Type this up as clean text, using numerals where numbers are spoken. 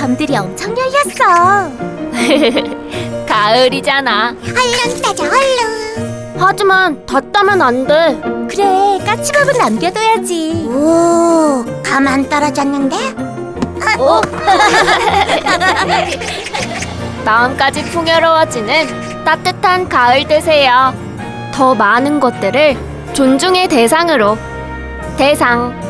밤들이 엄청 열렸어. 가을이잖아. 얼른 따자, 얼른. 하지만 다 따면 안 돼. 그래, 까치밥은 남겨둬야지. 오, 가만 떨어졌는데? 마음까지 풍요로워지는 따뜻한 가을 되세요. 더 많은 것들을 존중의 대상으로. 대상